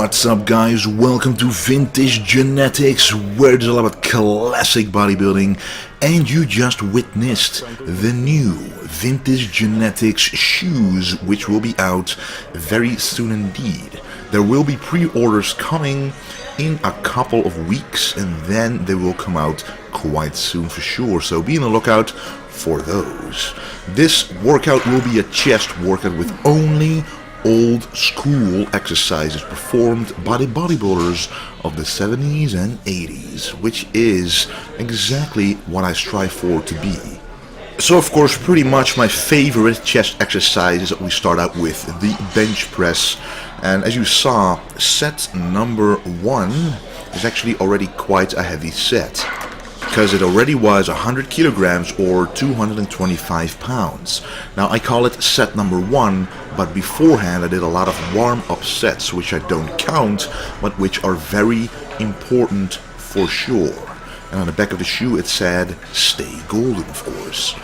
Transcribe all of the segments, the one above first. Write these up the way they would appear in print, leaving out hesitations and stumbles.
What's up, guys? Welcome to Vintage Genetics, where it's all about classic bodybuilding, and you just witnessed the new Vintage Genetics shoes, which will be out very soon indeed. There will be pre-orders coming in a couple of weeks, and then they will come out quite soon for sure, so be on the lookout for those. This workout will be a chest workout with only old school exercises performed by the bodybuilders of the 70s and 80s, which is exactly what I strive for to be. So of course, pretty much my favorite chest exercise is that we start out with the bench press, and as you saw, set number 1 is actually already quite a heavy set, because it already was 100 kilograms or 225 pounds. Now I call it set number 1, but beforehand I did a lot of warm-up sets, which I don't count, but which are very important for sure. And on the back of the shoe it said, "Stay golden," of course.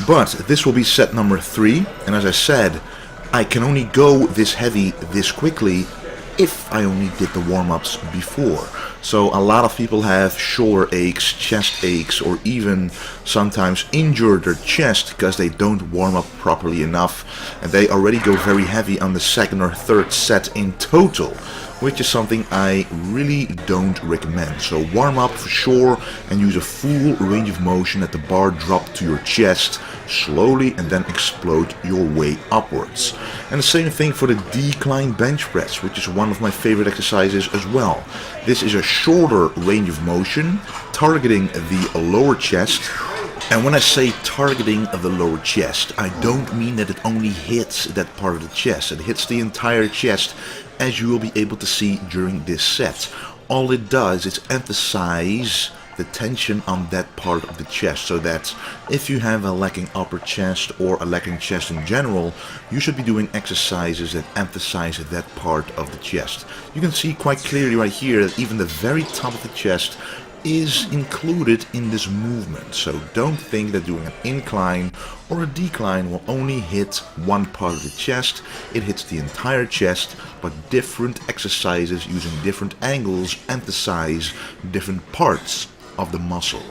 But this will be set number 3, and as I said, I can only go this heavy this quickly if I only did the warm-ups before. So a lot of people have shoulder aches, chest aches, or even sometimes injure their chest because they don't warm up properly enough, and they already go very heavy on the second or third set in total, which is something I really don't recommend. So warm up for sure and use a full range of motion, let the bar drop to your chest slowly and then explode your way upwards. And the same thing for the decline bench press, which is one of my favorite exercises as well. This is a shorter range of motion targeting the lower chest. And when I say targeting the lower chest, I don't mean that it only hits that part of the chest. It hits the entire chest, as you will be able to see during this set. All it does is emphasize the tension on that part of the chest, so that if you have a lacking upper chest or a lacking chest in general, you should be doing exercises that emphasize that part of the chest. You can see quite clearly right here that even the very top of the chest is included in this movement, so don't think that doing an incline or a decline will only hit one part of the chest. It hits the entire chest, but different exercises using different angles emphasize different parts of the muscle.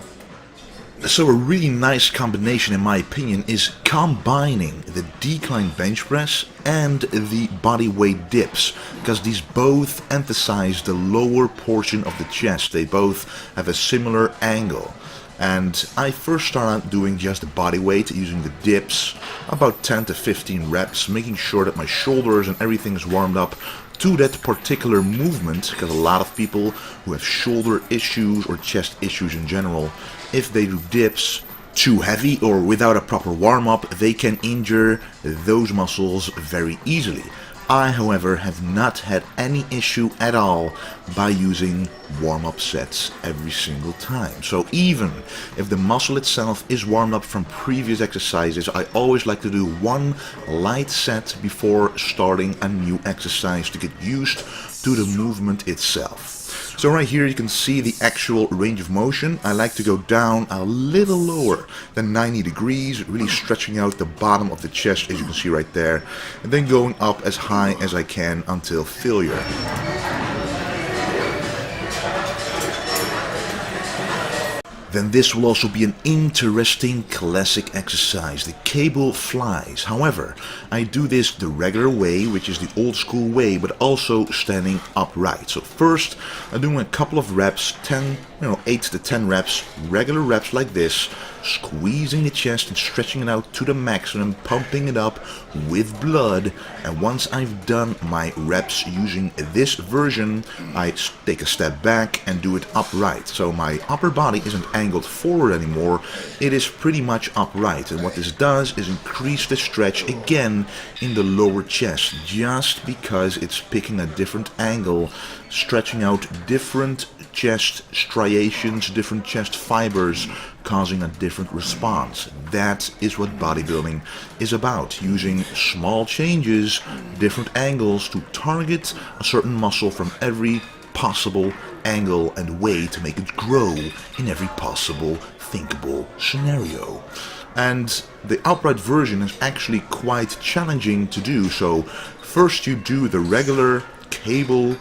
So a really nice combination, in my opinion, is combining the decline bench press and the body weight dips, because these both emphasize the lower portion of the chest. They both have a similar angle. And I first started doing just the body weight using the dips, about 10 to 15 reps, making sure that my shoulders and everything is warmed up to that particular movement, because a lot of people who have shoulder issues or chest issues in general, if they do dips too heavy or without a proper warm-up, they can injure those muscles very easily. I, however, have not had any issue at all by using warm-up sets every single time. So even if the muscle itself is warmed up from previous exercises, I always like to do one light set before starting a new exercise to get used to the movement itself. So right here you can see the actual range of motion. I like to go down a little lower than 90 degrees, really stretching out the bottom of the chest, as you can see right there, and then going up as high as I can until failure. Then this will also be an interesting classic exercise, the cable flies. However, I do this the regular way, which is the old school way, but also standing upright. So first, I'm doing a couple of reps, 8 to 10 reps, regular reps like this, squeezing the chest and stretching it out to the maximum, pumping it up with blood. And once I've done my reps using this version, I take a step back and do it upright. So my upper body isn't angled forward anymore, it is pretty much upright. And what this does is increase the stretch again in the lower chest, just because it's picking a different angle, stretching out different chest striations, different chest fibers, causing a different response. That is what bodybuilding is about, using small changes, different angles to target a certain muscle from every possible angle and way to make it grow in every possible thinkable scenario. And the upright version is actually quite challenging to do. So first you do the regular cable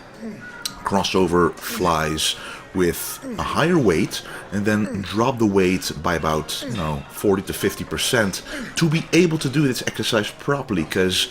crossover flies with a higher weight and then drop the weight by about 40 to 50% to be able to do this exercise properly, because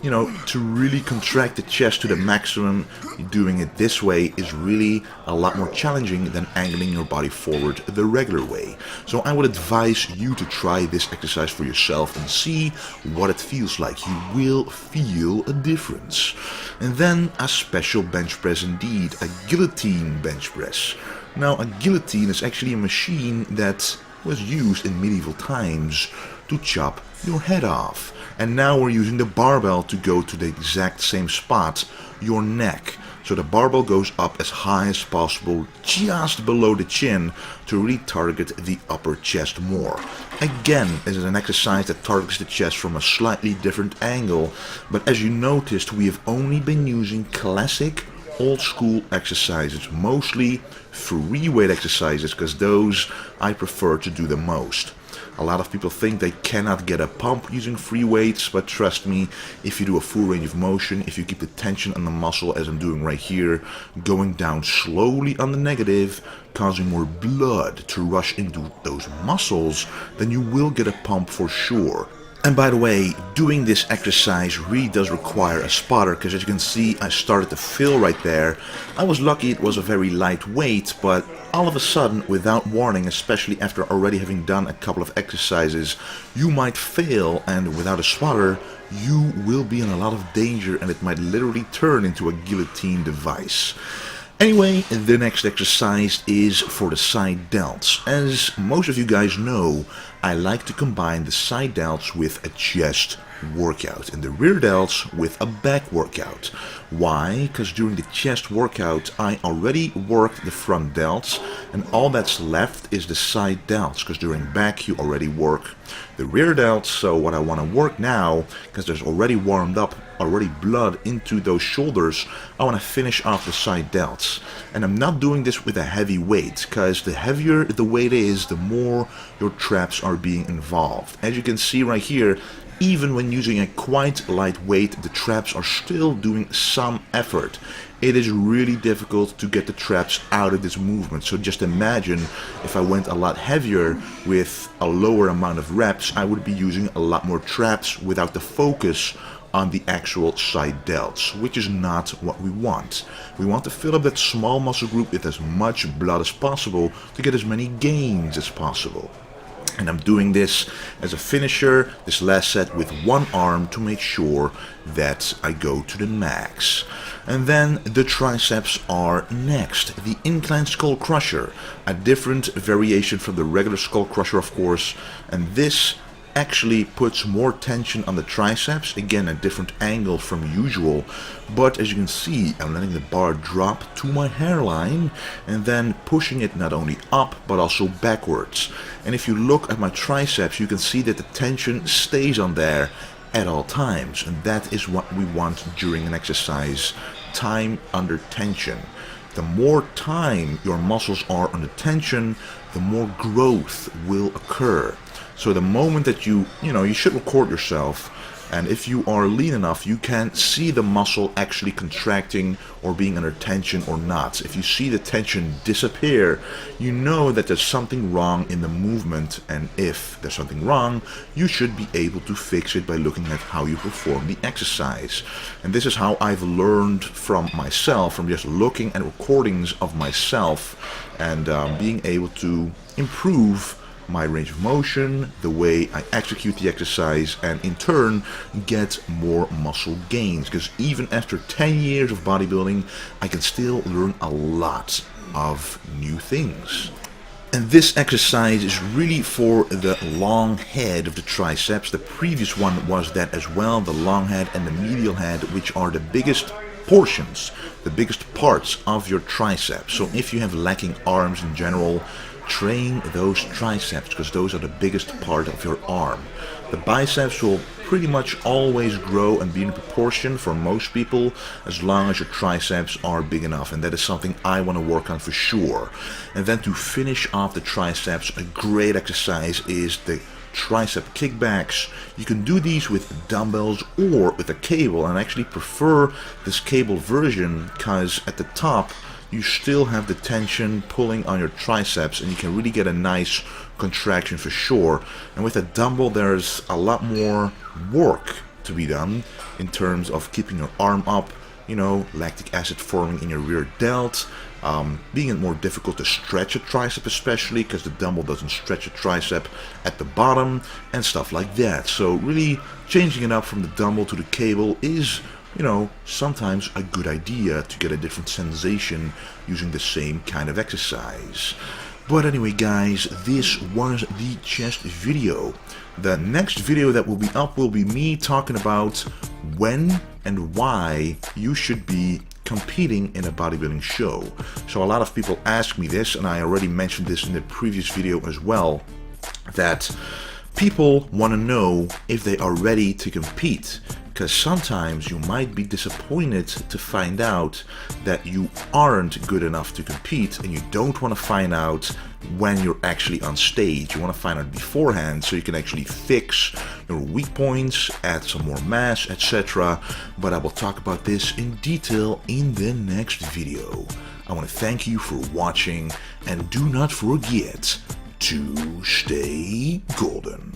to really contract the chest to the maximum, doing it this way is really a lot more challenging than angling your body forward the regular way. So I would advise you to try this exercise for yourself and see what it feels like. You will feel a difference. And then a special bench press indeed, a guillotine bench press. Now, a guillotine is actually a machine that was used in medieval times to chop your head off. And now we're using the barbell to go to the exact same spot, your neck. So the barbell goes up as high as possible, just below the chin, to really target the upper chest more. Again, this is an exercise that targets the chest from a slightly different angle, but as you noticed, we have only been using classic old school exercises, mostly free weight exercises, because those I prefer to do the most. A lot of people think they cannot get a pump using free weights, but trust me, if you do a full range of motion, if you keep the tension on the muscle as I'm doing right here, going down slowly on the negative, causing more blood to rush into those muscles, then you will get a pump for sure. And by the way, doing this exercise really does require a spotter, because as you can see, I started to feel right there. I was lucky it was a very light weight, but all of a sudden, without warning, especially after already having done a couple of exercises, you might fail, and without a spotter, you will be in a lot of danger, and it might literally turn into a guillotine device. Anyway, the next exercise is for the side delts. As most of you guys know, I like to combine the side delts with a chest workout and the rear delts with a back workout. Why? Because during the chest workout I already worked the front delts, and all that's left is the side delts, because during back you already work the rear delts. So what I want to work now, because there's already warmed up already blood into those shoulders, I want to finish off the side delts. And I'm not doing this with a heavy weight, because the heavier the weight is, the more your traps are being involved. As you can see right here, even when using a quite light weight, the traps are still doing some effort. It is really difficult to get the traps out of this movement. So just imagine if I went a lot heavier with a lower amount of reps, I would be using a lot more traps without the focus on the actual side delts, which is not what we want. We want to fill up that small muscle group with as much blood as possible to get as many gains as possible. And I'm doing this as a finisher, this last set, with one arm to make sure that I go to the max. And then the triceps are next. The incline skull crusher, a different variation from the regular skull crusher, of course, and this actually puts more tension on the triceps, again a different angle from usual, but as you can see, I'm letting the bar drop to my hairline and then pushing it not only up but also backwards. And if you look at my triceps, you can see that the tension stays on there at all times, and that is what we want during an exercise: time under tension. The more time your muscles are under tension, the more growth will occur. So the moment that you should record yourself, and if you are lean enough, you can see the muscle actually contracting or being under tension or not. If you see the tension disappear, you know that there's something wrong in the movement, and if there's something wrong, you should be able to fix it by looking at how you perform the exercise. And this is how I've learned from myself, from just looking at recordings of myself and being able to improve my range of motion, the way I execute the exercise, and in turn get more muscle gains, because even after 10 years of bodybuilding I can still learn a lot of new things. And this exercise is really for the long head of the triceps. The previous one was that as well, the long head and the medial head, which are the biggest portions, the biggest parts of your triceps. So if you have lacking arms in general, train those triceps, because those are the biggest part of your arm. The biceps will pretty much always grow and be in proportion for most people as long as your triceps are big enough, and that is something I want to work on for sure. And then to finish off the triceps, a great exercise is the tricep kickbacks. You can do these with dumbbells or with a cable, and I actually prefer this cable version because at the top you still have the tension pulling on your triceps and you can really get a nice contraction for sure. And with a dumbbell there's a lot more work to be done in terms of keeping your arm up, you know, lactic acid forming in your rear delt, being it more difficult to stretch a tricep, especially because the dumbbell doesn't stretch a tricep at the bottom and stuff like that. So really changing it up from the dumbbell to the cable is, you know, sometimes a good idea to get a different sensation using the same kind of exercise. But anyway guys, this was the chest video. The next video that will be up will be me talking about when and why you should be competing in a bodybuilding show. So a lot of people ask me this, and I already mentioned this in the previous video as well, that people want to know if they are ready to compete. Because sometimes you might be disappointed to find out that you aren't good enough to compete, and you don't want to find out when you're actually on stage. You want to find out beforehand so you can actually fix your weak points, add some more mass, etc. But I will talk about this in detail in the next video. I want to thank you for watching, and do not forget to stay golden.